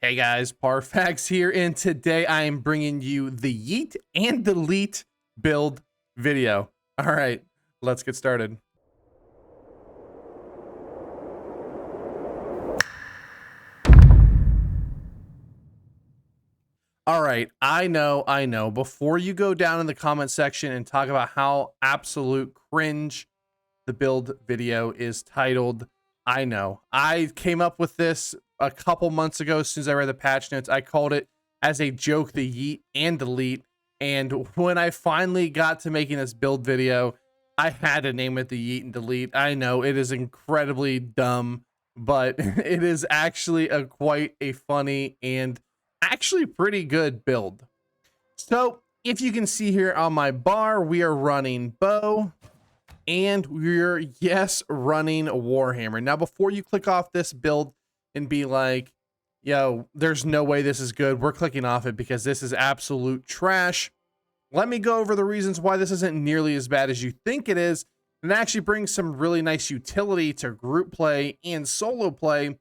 Hey guys, Parfax here, and today I am bringing you the Yeet and Delete build video. All right, let's get started. All right, I know. Before you go down in the comment section and talk about how absolute cringe the build video is titled, I know. I came up with this a couple months ago as soon as I read the patch notes. I called it as a joke the Yeet and Delete. And when I finally got to making this build video, I had to name it the Yeet and Delete. I know it is incredibly dumb, but it is actually quite a funny and actually pretty good build. So if you can see here on my bar, we are running bow and we're running Warhammer. Now, before you click off this build and be like, yo, there's no way this is good, we're clicking off it because this is absolute trash. Let me go over the reasons why this isn't nearly as bad as you think it is, and actually brings some really nice utility to group play and solo play,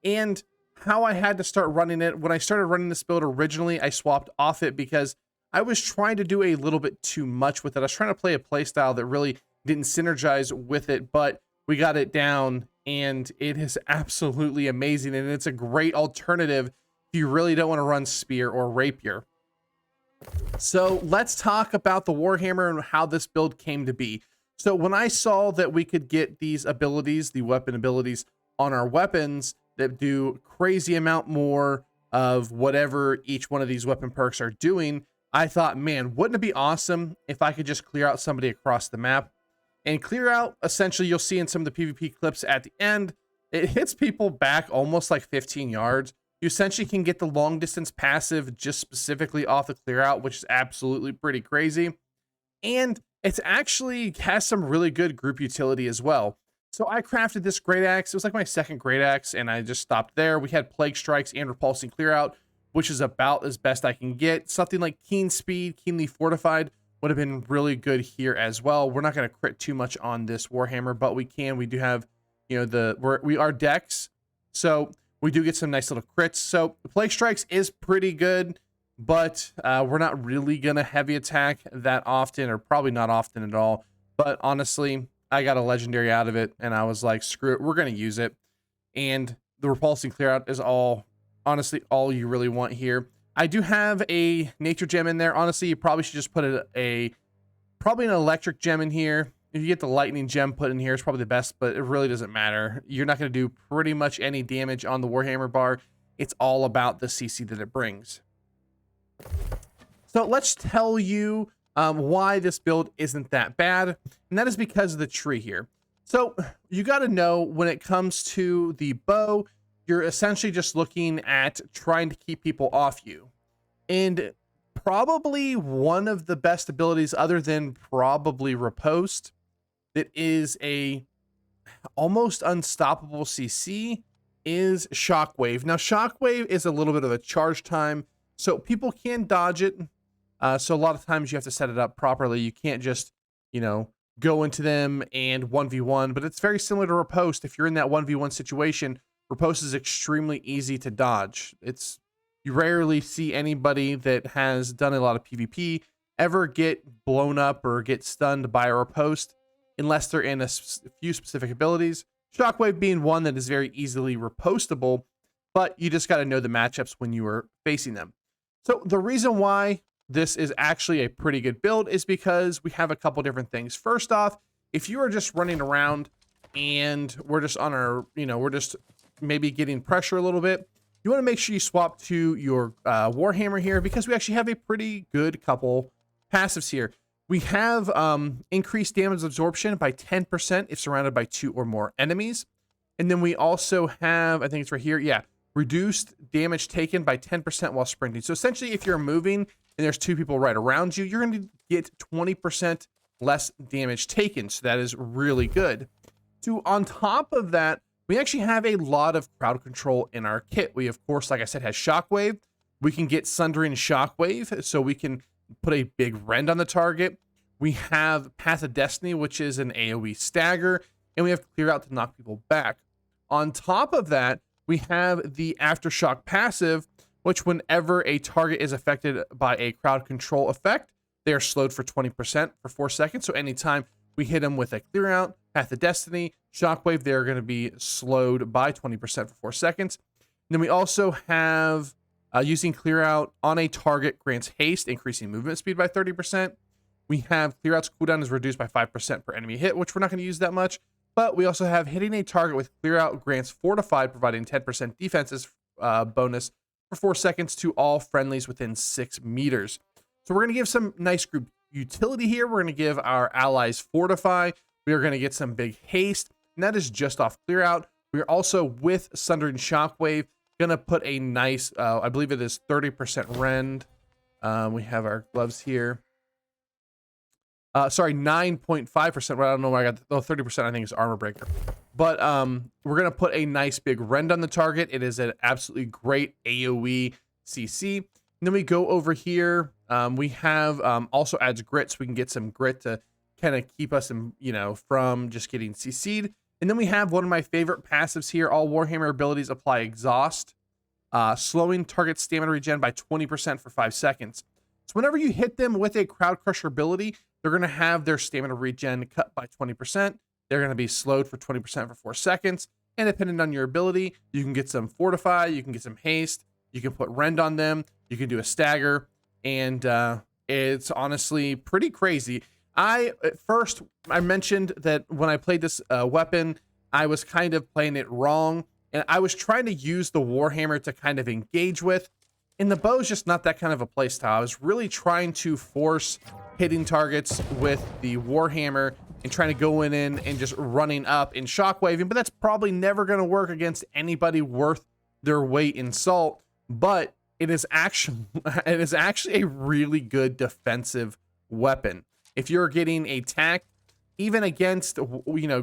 and how I had to start running it. When I started running this build originally, I swapped off it because I was trying to do a little bit too much with it. I was trying to play a playstyle that really didn't synergize with it, but we got it down and it is absolutely amazing. And it's a great alternative if you really don't want to run spear or rapier. So let's talk about the Warhammer and how this build came to be. So when I saw that we could get these abilities, the weapon abilities on our weapons that do crazy amount more of whatever each one of these weapon perks are doing, I thought, man, wouldn't it be awesome if I could just clear out somebody across the map? And clear out, essentially, you'll see in some of the PvP clips at the end, it hits people back almost like 15 yards. You essentially can get the long distance passive just specifically off the clear out, which is absolutely pretty crazy. And it's actually has some really good group utility as well. So I crafted this great axe. It was like my second great axe, and I just stopped there. We had plague strikes and repulsing clear out, which is about as best I can get. Something like keen speed, keenly fortified would have been really good here as well. We're not going to crit too much on this Warhammer, but we do have, you know, we are decks, so we do get some nice little crits. So the plague strikes is pretty good, but we're not really gonna heavy attack that often, or probably not often at all. But honestly, I got a legendary out of it, and I was like, screw it, we're gonna use it. And the repulsing clear out is honestly all you really want here. I do have a nature gem in there. Honestly, you probably should just put probably an electric gem in here. If you get the lightning gem put in here, it's probably the best, but it really doesn't matter. You're not going to do pretty much any damage on the Warhammer bar. It's all about the CC that it brings. So let's tell you why this build isn't that bad, and that is because of the tree here. So you got to know, when it comes to the bow, you're essentially just looking at trying to keep people off you. And probably one of the best abilities, other than probably riposte, that is a almost unstoppable CC, is shockwave. Now shockwave is a little bit of a charge time, so people can dodge it. So a lot of times you have to set it up properly. You can't just, you know, go into them and 1v1, but it's very similar to riposte. If you're in that 1v1 situation, riposte is extremely easy to dodge. You rarely see anybody that has done a lot of PvP ever get blown up or get stunned by a riposte unless they're in a few specific abilities. Shockwave being one that is very easily ripostable, but you just got to know the matchups when you are facing them. So the reason why this is actually a pretty good build is because we have a couple different things. First off, if you are just running around and we're just on our, we're just maybe getting pressure a little bit, you want to make sure you swap to your Warhammer here, because we actually have a pretty good couple passives here. We have increased damage absorption by 10% if surrounded by 2 or more enemies. And then we also have, I think it's right here, yeah, reduced damage taken by 10% while sprinting. So essentially, if you're moving and there's 2 people right around you, you're going to get 20% less damage taken. So that is really good. So on top of that, we actually have a lot of crowd control in our kit. We, of course, like I said, has Shockwave. We can get Sundering Shockwave, so we can put a big rend on the target. We have Path of Destiny, which is an AoE stagger, and we have Clear Out to knock people back. On top of that, We have the Aftershock passive, which whenever a target is affected by a crowd control effect, they are slowed for 20% for 4 seconds. So anytime we hit them with a clear out, Path of Destiny, Shockwave, they're going to be slowed by 20% for 4 seconds. And then we also have using clear out on a target grants haste, increasing movement speed by 30%. We have clear out's cooldown is reduced by 5% per enemy hit, which we're not going to use that much. But we also have hitting a target with clear out grants fortified, providing 10% defenses bonus for 4 seconds to all friendlies within 6 meters. So we're going to give some nice group utility here. We're going to give our allies fortify. We are going to get some big haste, and that is just off clear out. We are also with Sundering Shockwave going to put a nice, I believe it is 30% rend. We have our gloves here. Sorry, 9.5%. Well, I don't know where I got 30%. I think is armor breaker. But we're going to put a nice big rend on the target. It is an absolutely great AoE CC. And then we go over here. We have also adds grit, so we can get some grit to kind of keep us, from just getting CC'd. And then we have one of my favorite passives here. All Warhammer abilities apply exhaust, slowing target stamina regen by 20% for 5 seconds. So whenever you hit them with a Crowd Crusher ability, they're going to have their stamina regen cut by 20%. They're going to be slowed for 20% for 4 seconds. And depending on your ability, you can get some Fortify, you can get some Haste, you can put Rend on them, you can do a Stagger, and it's honestly pretty crazy. At first, I mentioned that when I played this weapon, I was kind of playing it wrong, and I was trying to use the Warhammer to kind of engage with, and the bow is just not that kind of a playstyle. I was really trying to force hitting targets with the Warhammer and trying to go in and just running up and shockwaving, but that's probably never going to work against anybody worth their weight in salt. But it is actually a really good defensive weapon. If you're getting attacked, even against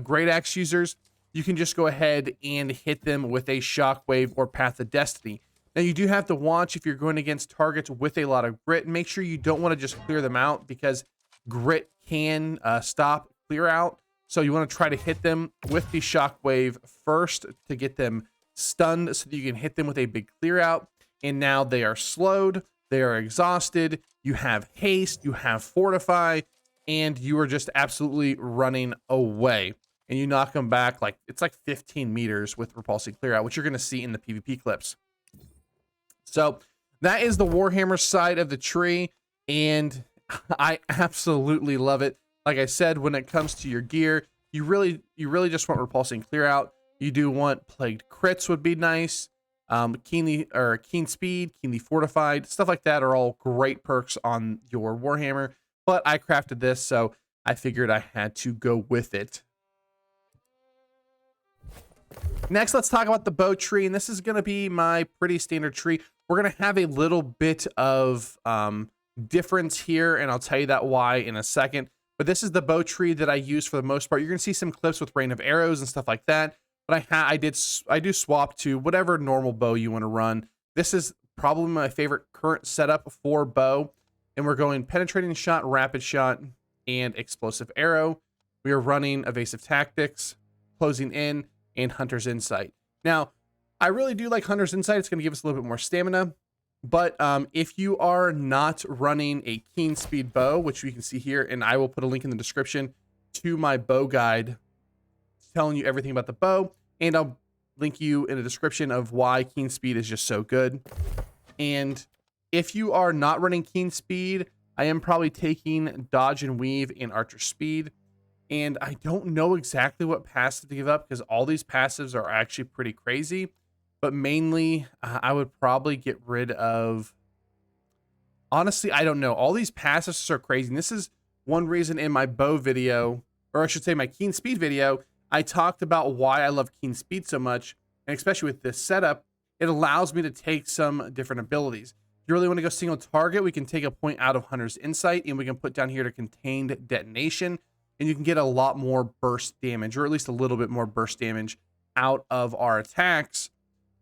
great axe users, you can just go ahead and hit them with a shockwave or Path of Destiny. Now you do have to watch if you're going against targets with a lot of grit. Make sure you don't want to just clear them out, because grit can stop clear out. So you want to try to hit them with the shockwave first to get them stunned, so that you can hit them with a big clear out. And now they are slowed, they are exhausted, you have haste, you have fortify, and you are just absolutely running away. And you knock them back it's like 15 meters with repulsive clear out, which you're going to see in the PvP clips. So that is the Warhammer side of the tree, and I absolutely love it. Like I said, when it comes to your gear, you really just want repulsing clear out. You do want plagued crits would be nice. Keen speed, keenly fortified, stuff like that are all great perks on your Warhammer. But I crafted this, so I figured I had to go with it. Next, let's talk about the bow tree, and this is going to be my pretty standard tree. We're going to have a little bit of difference here, and I'll tell you that why in a second. But this is the bow tree that I use for the most part. You're going to see some clips with rain of arrows and stuff like that. But I do swap to whatever normal bow you want to run. This is probably my favorite current setup for bow. And we're going penetrating shot, rapid shot, and explosive arrow. We are running evasive tactics, closing in, and hunter's insight. Now, I really do like hunter's insight. It's going to give us a little bit more stamina. But if you are not running a keen speed bow, which you can see here, and I will put a link in the description to my bow guide telling you everything about the bow, and I'll link you in the description of why keen speed is just so good. And if you are not running keen speed, I am probably taking dodge and weave and archer speed. And I don't know exactly what passive to give up, because all these passives are actually pretty crazy. But mainly, I would probably get rid of... Honestly, I don't know. All these passives are crazy. And this is one reason in my bow video, or I should say my keen speed video, I talked about why I love keen speed so much. And especially with this setup, it allows me to take some different abilities. If you really want to go single target, we can take a point out of Hunter's Insight, and we can put down here to contained detonation. And you can get a lot more burst damage, or at least a little bit more burst damage out of our attacks.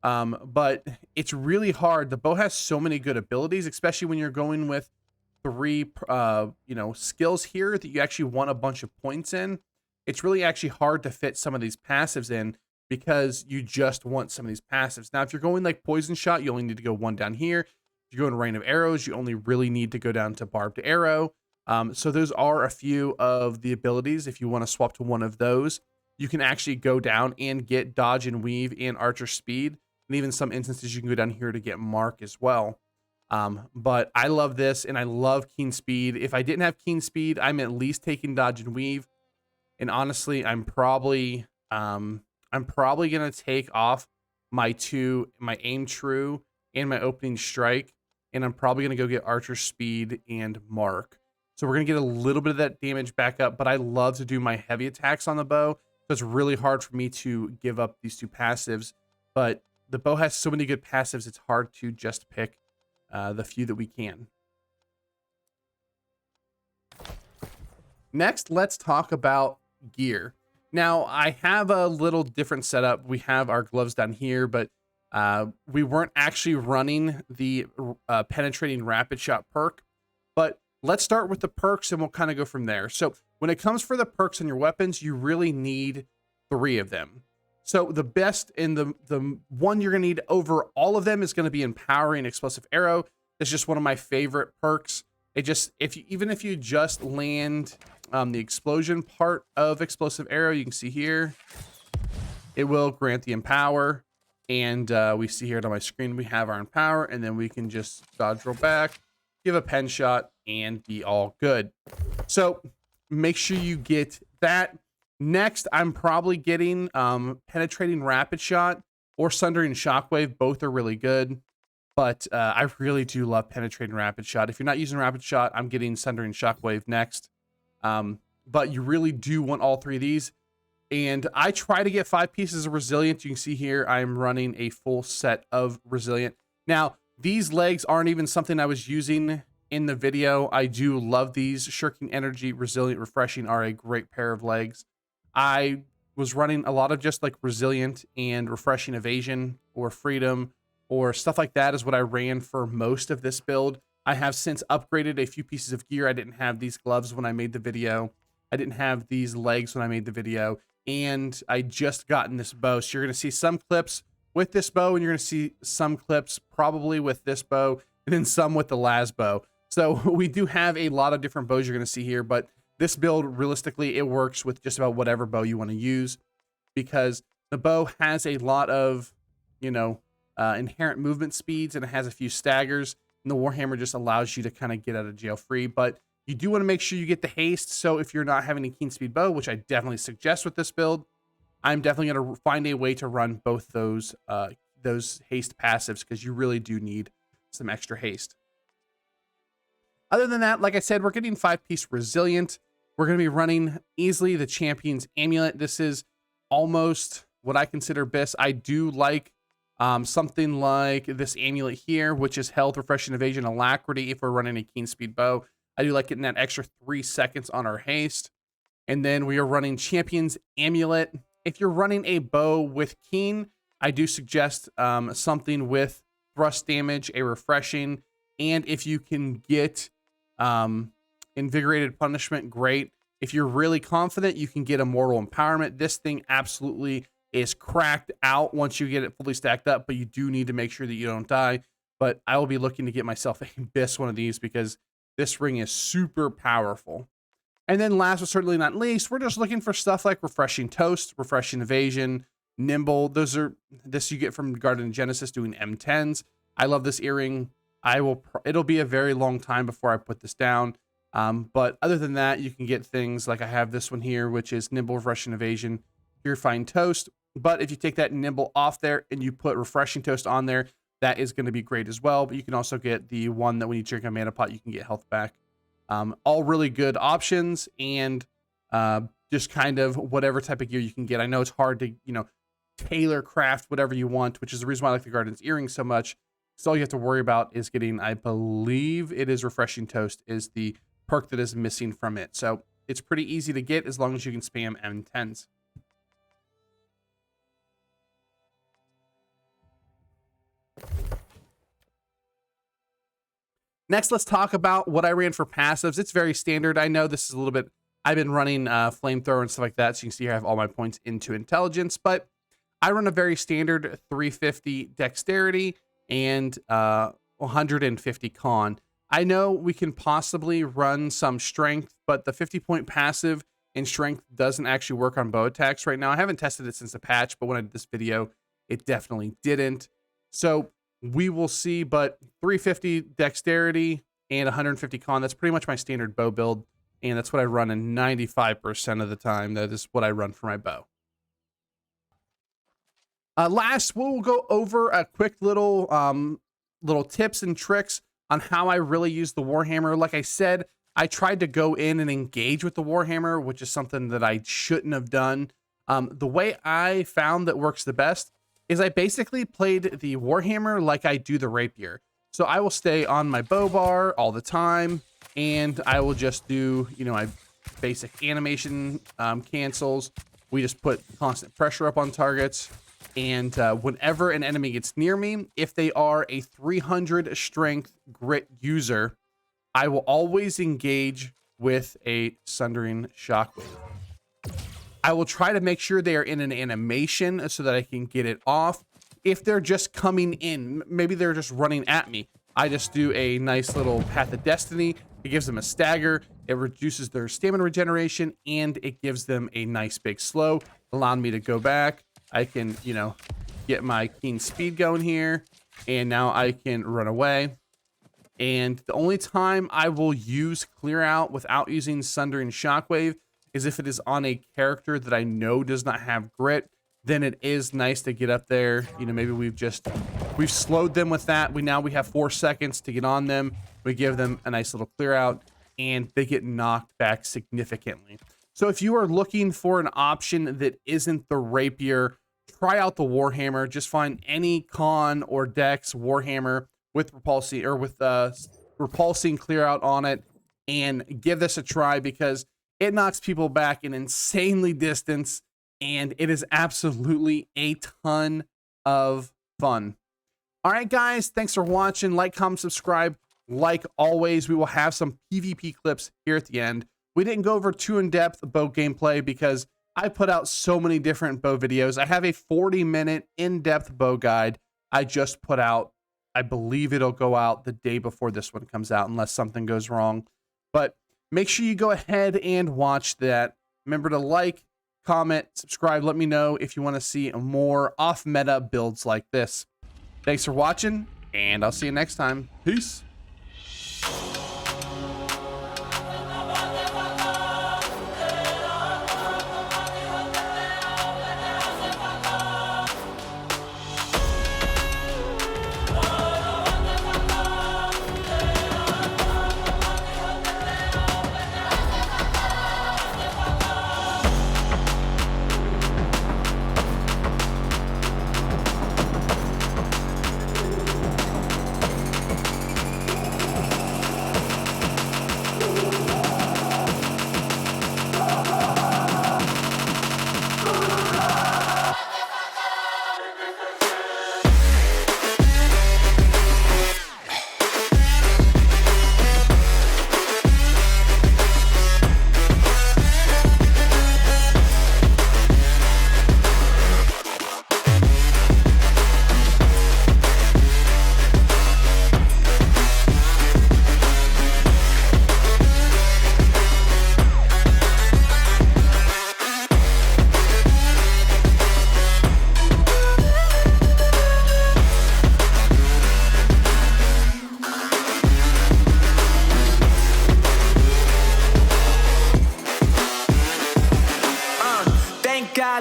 But it's really hard. The bow has so many good abilities, especially when you're going with 3, skills here that you actually want a bunch of points in. It's really actually hard to fit some of these passives in because you just want some of these passives. Now, if you're going like poison shot, you only need to go 1 down here. If you're going rain of arrows, you only really need to go down to barbed arrow. So those are a few of the abilities. If you want to swap to one of those, you can actually go down and get dodge and weave and archer speed. And even some instances you can go down here to get mark as well. But I love this, and I love keen speed. If I didn't have keen speed, I'm at least taking dodge and weave. And honestly, I'm probably gonna take off my aim true and my opening strike, and I'm probably gonna go get archer speed and mark. So we're gonna get a little bit of that damage back up, but I love to do my heavy attacks on the bow. So it's really hard for me to give up these 2 passives, but the bow has so many good passives, it's hard to just pick the few that we can. Next, let's talk about gear. Now, I have a little different setup. We have our gloves down here, but we weren't actually running the penetrating rapid shot perk. But let's start with the perks and we'll kind of go from there. So when it comes for the perks on your weapons, you really need 3 of them. So the best and the one you're gonna need over all of them is gonna be empowering explosive arrow. It's just one of my favorite perks. It just, even if you just land the explosion part of explosive arrow, you can see here, it will grant the empower. And we see here on my screen, we have our empower, and then we can just dodge roll back, give a pen shot, and be all good. So make sure you get that. Next, I'm probably getting penetrating rapid shot or sundering shockwave. Both are really good, but I really do love penetrating rapid shot. If you're not using rapid shot, I'm getting sundering shockwave next. But you really do want all 3 of these. And I try to get 5 pieces of resilient. You can see here, I'm running a full set of resilient. Now, these legs aren't even something I was using in the video. I do love these. Shirking energy, resilient, refreshing are a great pair of legs. I was running a lot of just like resilient and refreshing evasion or freedom or stuff like that is what I ran for most of this build. I have since upgraded a few pieces of gear. I didn't have these gloves when I made the video. I didn't have these legs when I made the video. And I just gotten this bow. So you're going to see some clips with this bow, and you're going to see some clips probably with this bow, and then some with the last bow. So we do have a lot of different bows you're going to see here, but this build, realistically, it works with just about whatever bow you want to use because the bow has a lot of, inherent movement speeds, and it has a few staggers, and the Warhammer just allows you to kind of get out of jail free. But you do want to make sure you get the haste. So if you're not having a keen speed bow, which I definitely suggest with this build, I'm definitely going to find a way to run both those haste passives because you really do need some extra haste. Other than that, like I said, we're getting 5-piece resilient. We're going to be running easily the champion's amulet. This is almost what I consider best. I do like something like this amulet here, which is health, refreshing, evasion, alacrity if we're running a keen speed bow. I do like getting that extra 3 seconds on our haste. And then we are running champion's amulet. If you're running a bow with keen, I do suggest something with thrust damage, a refreshing, and if you can get invigorated punishment, great. If you're really confident, you can get a mortal empowerment. This thing absolutely is cracked out once you get it fully stacked up, but you do need to make sure that you don't die. But I will be looking to get myself a BIS one of these because this ring is super powerful. And then last but certainly not least, we're just looking for stuff like refreshing toast, refreshing evasion, nimble. This you get from Garden of Genesis doing M10s. I love this earring. It'll be a very long time before I put this down. But other than that, you can get things like I have this one here, which is nimble, refreshing evasion, purifying toast. But if you take that nimble off there and you put refreshing toast on there, that is going to be great as well. But you can also get the one that when you drink a mana pot, you can get health back. All really good options, and just kind of whatever type of gear you can get. I know it's hard to, tailor craft whatever you want, which is the reason why I like the Garden's earrings so much. So all you have to worry about is getting, I believe it is refreshing toast is the perk that is missing from it. So it's pretty easy to get as long as you can spam M10s. Next, let's talk about what I ran for passives. It's very standard. I know this is a little bit, I've been running flamethrower and stuff like that. So you can see here I have all my points into intelligence, but I run a very standard 350 dexterity and 150 con. I know we can possibly run some strength, but the 50-point passive in strength doesn't actually work on bow attacks right now. I haven't tested it since the patch, but when I did this video, it definitely didn't. So we will see, but 350 dexterity and 150 con, that's pretty much my standard bow build, and that's what I run in 95% of the time. That is what I run for my bow. Last, we'll go over a quick little tips and tricks on how I really use the Warhammer. Like I said, I tried to go in and engage with the Warhammer, which is something that I shouldn't have done. The way I found that works the best is I basically played the Warhammer like I do the rapier. So I will stay on my bow bar all the time, and I will just do, you know, my basic animation cancels. We just put constant pressure up on targets. And whenever an enemy gets near me, if they are a 300 strength grit user, I will always engage with a Sundering Shockwave. I will try to make sure they are in an animation so that I can get it off. If they're just coming in, maybe they're just running at me, I just do a nice little Path of Destiny. It gives them a stagger, it reduces their stamina regeneration, and it gives them a nice big slow, allowing me to go back. I can, you know, get my keen speed going here, and now I can run away. And the only time I will use clear out without using Sundering Shockwave is if it is on a character that I know does not have grit. Then it is nice to get up there. You know, maybe we've slowed them with that. We have 4 seconds to get on them. We give them a nice little clear out, and they get knocked back significantly. So if you are looking for an option that isn't the rapier, try out the Warhammer. Just find any con or dex Warhammer with repulsing or with repulsing clear out on it, and give this a try, because it knocks people back an insanely distance, and it is absolutely a ton of fun. All right, guys, thanks for watching. Like, comment, subscribe. Like always, we will have some PvP clips here at the end. We didn't go over too in-depth bow gameplay because I put out so many different bow videos. I have a 40-minute in-depth bow guide I just put out. I believe it'll go out the day before this one comes out, unless something goes wrong. But make sure you go ahead and watch that. Remember to like, comment, subscribe. Let me know if you want to see more off-meta builds like this. Thanks for watching, and I'll see you next time. Peace.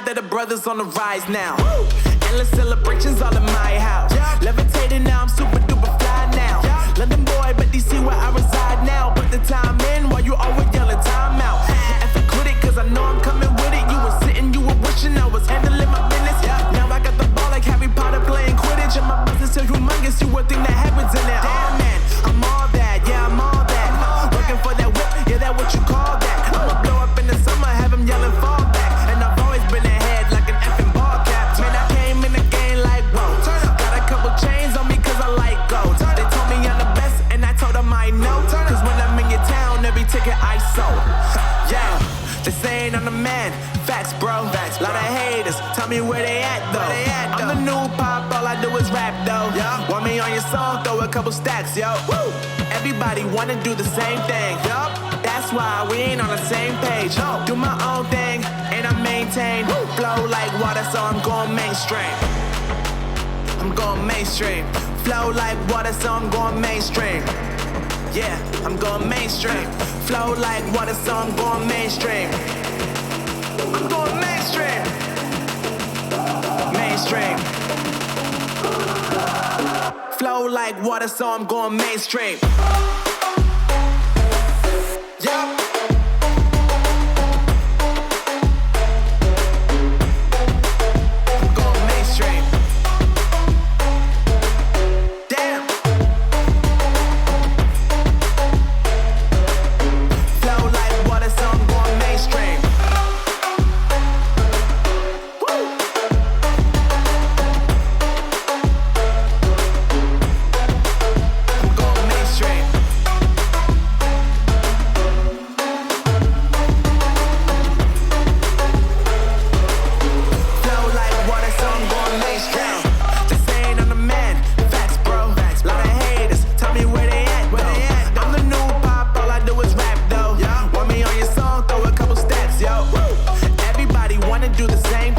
That the brothers on the rise now. Woo! Endless celebrations all in my house. Yeah. Levitating now, I'm super duper fly now. Yeah. London boy, but DC where I reside now. Put the time in while you always yelling time out. And for quit it, cause I know I'm coming with it. You were sitting, you were wishing I was handling my business. Yeah. Now I got the ball like Harry Potter playing Quidditch. And my business so humongous, you would think that happens in there. Damn man, I'm all that, yeah, I'm all that. Looking for that whip, yeah, that what you call that. I'ma blow up in the summer, have him yelling fall back. And I've always been ahead like an effing ball cap. Man, I came in the game like, whoa. Got a couple chains on me cause couple stacks, yo. Woo! Everybody wanna do the same thing, yup. That's why we ain't on the same page. No, do my own thing and I maintain. Woo! Flow like water, so I'm going mainstream. I'm going mainstream. Flow like water, so I'm going mainstream. Yeah, I'm going mainstream. Flow like water, so I'm going mainstream. I'm going mainstream. Mainstream. Flow like water, so I'm going mainstream. Yup. I'm going mainstream. Damn. Flow like water, so I'm going mainstream. Woo. I'm going mainstream. Flow like water, so I'm going mainstream. This ain't on the man, facts, bro. Lot of haters, tell me where they at, though. I'm the new pop, all I do is rap, though. Want me on your song, throw a couple stats, yo. Everybody wanna do the same